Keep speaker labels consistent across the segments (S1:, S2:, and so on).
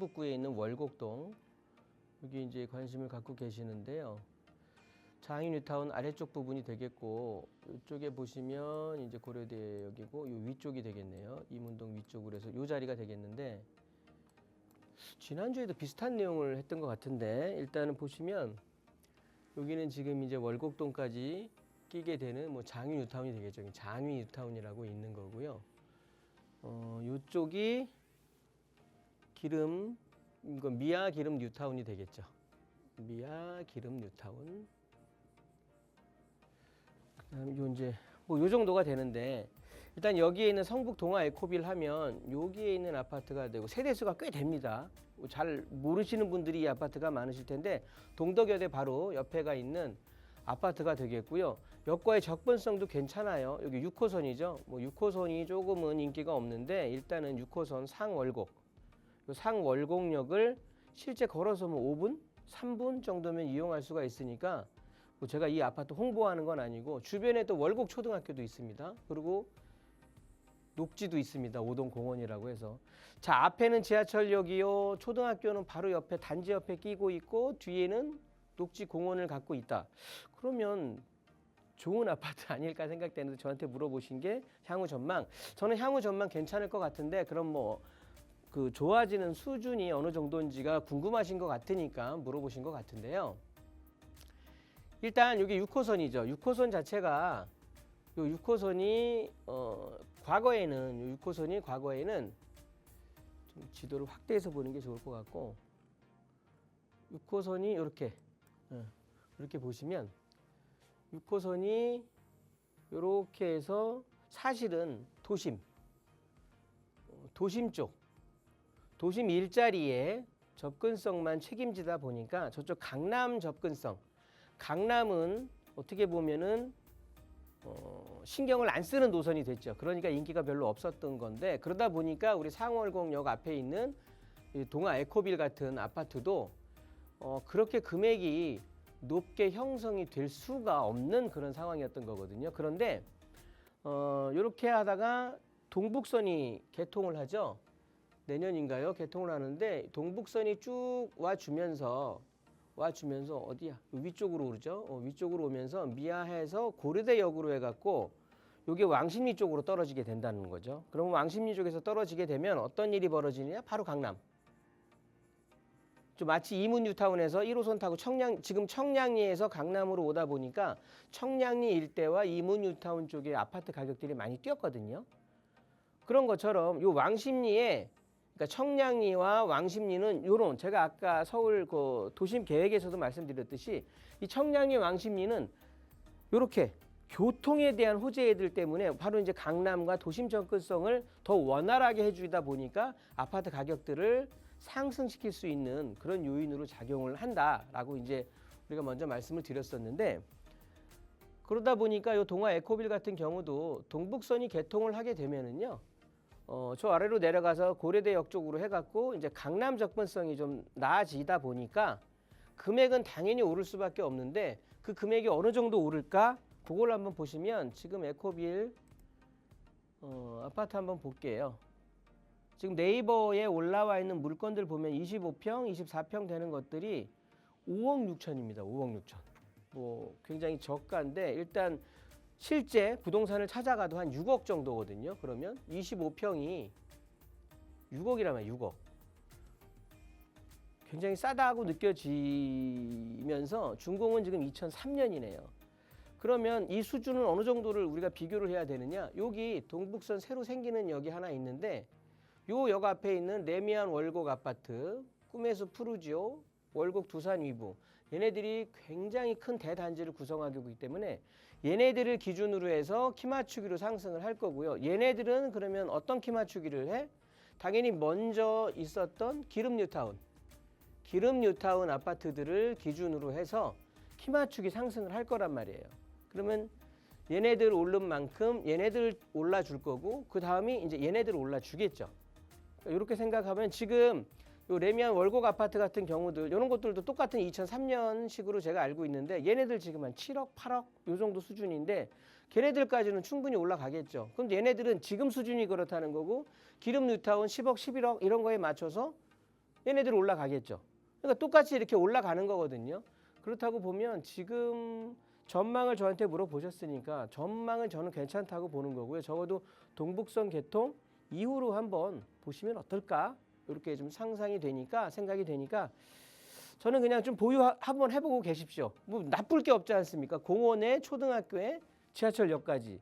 S1: 성북구에 있는 월곡동, 여기 이제 관심을 갖고 계시는데요. 장위 뉴타운 아래쪽 부분이 되겠고, 이쪽에 보시면 이제 고려대역이고, 이 위쪽이 되겠네요. 이문동 위쪽으로 해서 이 자리가 되겠는데, 지난주에도 비슷한 내용을 했던 것 같은데, 일단은 보시면 여기는 지금 이제 월곡동까지 끼게 되는 뭐 장위 뉴타운이 되겠죠. 장위 뉴타운이라고 있는 거고요. 이쪽이 기름, 이건 미아 기름 뉴타운이 되겠죠. 미아 기름 뉴타운. 그다음에 요 이제 뭐 요 정도가 되는데, 일단 여기에 있는 성북 동아 에코빌 하면 여기에 있는 아파트가 되고 세대수가 꽤 됩니다. 잘 모르시는 분들이 이 아파트가 많으실 텐데, 동덕여대 바로 옆에가 있는 아파트가 되겠고요. 역과의 접근성도 괜찮아요. 여기 6호선이죠. 뭐 6호선이 조금은 인기가 없는데, 일단은 6호선 상월곡, 상월곡역을 실제 걸어서 뭐 5분, 3분 정도면 이용할 수가 있으니까, 뭐 제가 이 아파트 홍보하는 건 아니고, 주변에 또 월곡 초등학교도 있습니다. 그리고 녹지도 있습니다. 오동공원이라고 해서. 자, 앞에는 지하철역이요. 초등학교는 바로 옆에 단지 옆에 끼고 있고, 뒤에는 녹지 공원을 갖고 있다. 그러면 좋은 아파트 아닐까 생각되는데, 저한테 물어보신 게 향후 전망. 저는 향후 전망 괜찮을 것 같은데, 그럼 뭐 그 좋아지는 수준이 어느 정도인지가 궁금하신 것 같으니까 물어보신 것 같은데요. 일단 여기 6호선이죠. 6호선 자체가, 요 6호선이 과거에는, 요 6호선이 과거에는 좀 지도를 확대해서 보는 게 좋을 것 같고, 6호선이 이렇게 보시면 6호선이 이렇게 해서 사실은 도심 쪽, 도심 일자리에 접근성만 책임지다 보니까 저쪽 강남 접근성, 강남은 어떻게 보면은 신경을 안 쓰는 노선이 됐죠. 그러니까 인기가 별로 없었던 건데, 그러다 보니까 우리 상월곡역 앞에 있는 동아 에코빌 같은 아파트도 그렇게 금액이 높게 형성이 될 수가 없는 그런 상황이었던 거거든요. 그런데 이렇게 하다가 동북선이 개통을 하죠. 내년인가요? 개통을 하는데, 동북선이 쭉 와주면서 어디야? 위쪽으로 오르죠. 위쪽으로 오면서 미아해서 고려대역으로 해갖고 이게 왕십리 쪽으로 떨어지게 된다는 거죠. 그러면 왕십리 쪽에서 떨어지게 되면 어떤 일이 벌어지느냐? 바로 강남. 좀 마치 이문 뉴타운에서 1호선 타고 지금 청량리에서 강남으로 오다 보니까 청량리 일대와 이문 뉴타운 쪽의 아파트 가격들이 많이 뛰었거든요. 그런 것처럼 이 왕십리에, 그러니까 청량리와 왕십리는 요런, 제가 아까 서울 그 도심 계획에서도 말씀드렸듯이 이 청량리 왕십리는 요렇게 교통에 대한 호재들 때문에 바로 이제 강남과 도심 접근성을 더 원활하게 해주다 보니까 아파트 가격들을 상승시킬 수 있는 그런 요인으로 작용을 한다라고 이제 우리가 먼저 말씀을 드렸었는데, 그러다 보니까 요 동아 에코빌 같은 경우도 동북선이 개통을 하게 되면은요, 저 아래로 내려가서 고려대역 쪽으로 해갖고 이제 강남 접근성이 좀 나아지다 보니까 금액은 당연히 오를 수밖에 없는데, 그 금액이 어느 정도 오를까? 그걸 한번 보시면, 지금 에코빌 아파트 한번 볼게요. 지금 네이버에 올라와 있는 물건들 보면 25평, 24평 되는 것들이 5억 6천입니다. 5억 6천. 뭐 굉장히 저가인데, 일단 실제 부동산을 찾아가도 한 6억 정도거든요. 그러면 25평이 6억이라면 6억. 굉장히 싸다고 느껴지면서 준공은 지금 2003년이네요. 그러면 이 수준은 어느 정도를 우리가 비교를 해야 되느냐? 여기 동북선 새로 생기는 역이 하나 있는데, 요 역 앞에 있는 레미안 월곡 아파트, 꿈의 숲 푸르지오, 월곡 두산 위브, 얘네들이 굉장히 큰 대단지를 구성하고 있기 때문에 얘네들을 기준으로 해서 키 맞추기로 상승을 할 거고요. 얘네들은 그러면 어떤 키 맞추기를 해? 당연히 먼저 있었던 기름 뉴타운 아파트들을 기준으로 해서 키 맞추기 상승을 할 거란 말이에요. 그러면 얘네들 오른 만큼 얘네들 올라줄 거고, 그 다음이 이제 얘네들 올라주겠죠. 이렇게 생각하면 지금 요 레미안 월곡 아파트 같은 경우들, 이런 것들도 똑같은 2003년식으로 제가 알고 있는데, 얘네들 지금 한 7억, 8억 요 정도 수준인데, 걔네들까지는 충분히 올라가겠죠. 그럼 얘네들은 지금 수준이 그렇다는 거고, 기름 뉴타운 10억, 11억 이런 거에 맞춰서 얘네들 올라가겠죠. 그러니까 똑같이 이렇게 올라가는 거거든요. 그렇다고 보면 지금 전망을 저한테 물어보셨으니까 전망을 저는 괜찮다고 보는 거고요. 적어도 동북선 개통 이후로 한번 보시면 어떨까? 이렇게 좀 상상이 되니까 생각이 되니까 저는 그냥 좀 보유 한번 해보고 계십시오. 뭐 나쁠 게 없지 않습니까? 공원에 초등학교에 지하철역까지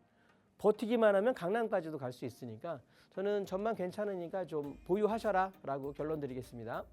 S1: 버티기만 하면 강남까지도 갈 수 있으니까 저는 전망 괜찮으니까 좀 보유하셔라라고 결론 드리겠습니다.